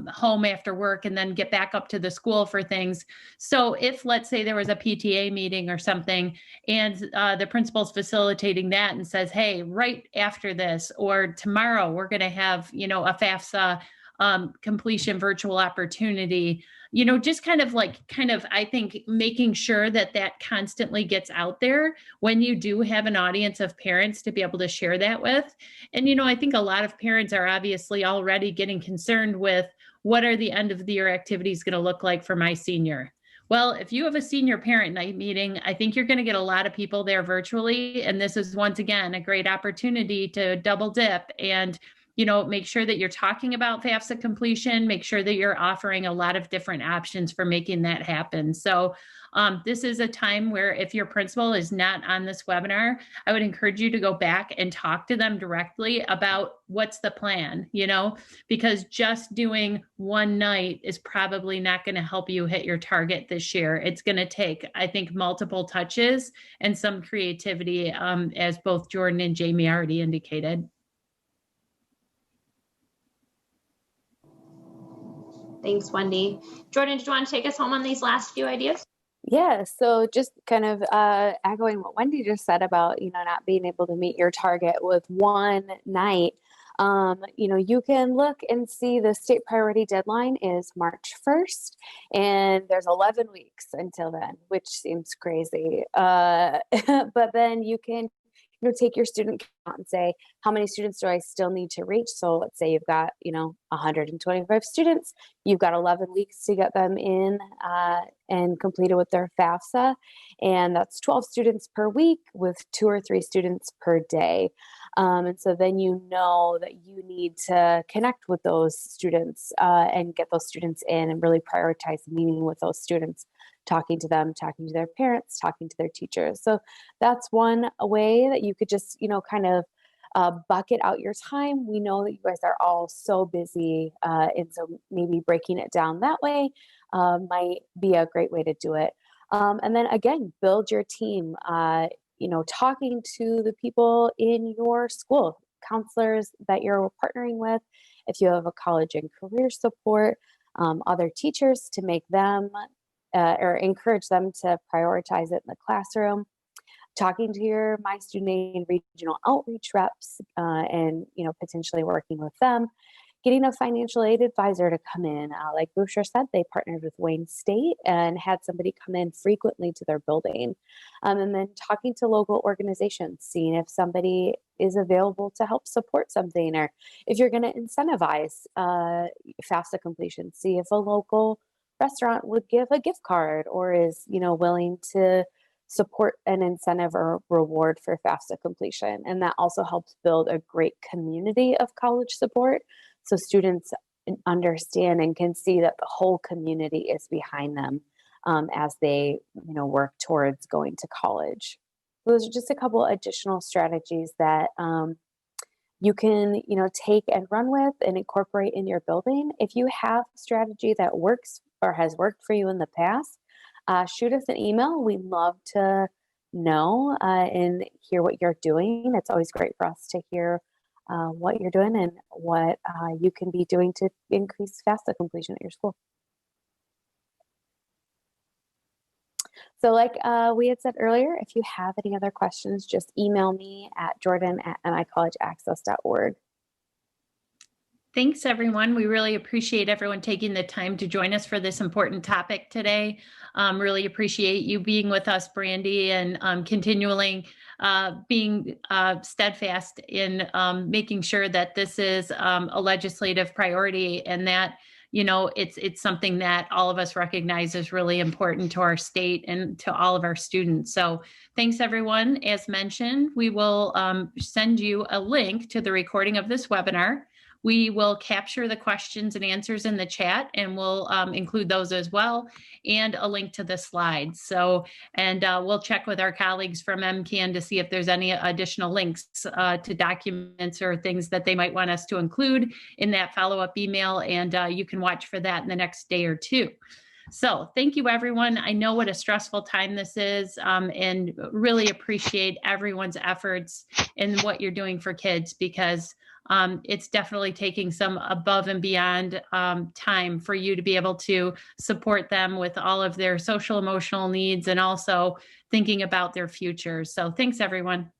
S1: home after work and then get back up to the school for things. So if, let's say, there was a PTA meeting or something, and the principal's facilitating that and says, hey, right after this or tomorrow, we're going to have, a FAFSA completion virtual opportunity, just kind of, I think making sure that that constantly gets out there when you do have an audience of parents to be able to share that with. And, I think a lot of parents are obviously already getting concerned with what are the end of the year activities going to look like for my senior. Well, if you have a senior parent night meeting, I think you're going to get a lot of people there virtually. And this is, once again, a great opportunity to double dip and make sure that you're talking about FAFSA completion, make sure that you're offering a lot of different options for making that happen. So this is a time where if your principal is not on this webinar, I would encourage you to go back and talk to them directly about what's the plan, because just doing one night is probably not going to help you hit your target this year. It's going to take, I think, multiple touches and some creativity, as both Jordan and Jamie already indicated.
S2: Thanks, Wendy. Jordan, did you want to take us home on these last few ideas?
S4: Yeah, so just kind of echoing what Wendy just said about, not being able to meet your target with one night. You can look and see the state priority deadline is March 1st, and there's 11 weeks until then, which seems crazy. But then you can take your student count and say, how many students do I still need to reach? So let's say you've got, 125 students, you've got 11 weeks to get them in and completed with their FAFSA. And that's 12 students per week with 2 or 3 students per day. And so then you know that you need to connect with those students and get those students in and really prioritize meeting with those students, talking to them, talking to their parents, talking to their teachers. So that's one way that you could just, kind of bucket out your time. We know that you guys are all so busy. And so maybe breaking it down that way might be a great way to do it. And then again, build your team, talking to the people in your school, counselors that you're partnering with, if you have a college and career support, other teachers to make them or encourage them to prioritize it in the classroom, talking to your My Student Aid and regional outreach reps and, potentially working with them, getting a financial aid advisor to come in. Like Boucher said, they partnered with Wayne State and had somebody come in frequently to their building. And then talking to local organizations, seeing if somebody is available to help support something, or if you're going to incentivize FAFSA completion, see if a local restaurant would give a gift card or is, willing to support an incentive or reward for FAFSA completion. And that also helps build a great community of college support, so students understand and can see that the whole community is behind them as they, work towards going to college. Those are just a couple additional strategies that you can, take and run with and incorporate in your building. If you have a strategy that works or has worked for you in the past, shoot us an email. We'd love to know and hear what you're doing. It's always great for us to hear what you're doing and what you can be doing to increase FAFSA completion at your school. So like we had said earlier, if you have any other questions, just email me at jordan@micollegeaccess.org.
S1: Thanks, everyone. We really appreciate everyone taking the time to join us for this important topic today. Really appreciate you being with us, Brandy, and continuing being steadfast in making sure that this is a legislative priority and that it's something that all of us recognize is really important to our state and to all of our students. So thanks, everyone. As mentioned, we will send you a link to the recording of this webinar. We will capture the questions and answers in the chat, and we'll include those as well, and a link to the slides. So, and we'll check with our colleagues from MCAN to see if there's any additional links to documents or things that they might want us to include in that follow-up email, and you can watch for that in the next day or two. So thank you, everyone. I know what a stressful time this is, and really appreciate everyone's efforts in what you're doing for kids, because it's definitely taking some above and beyond time for you to be able to support them with all of their social emotional needs and also thinking about their future. So thanks, everyone.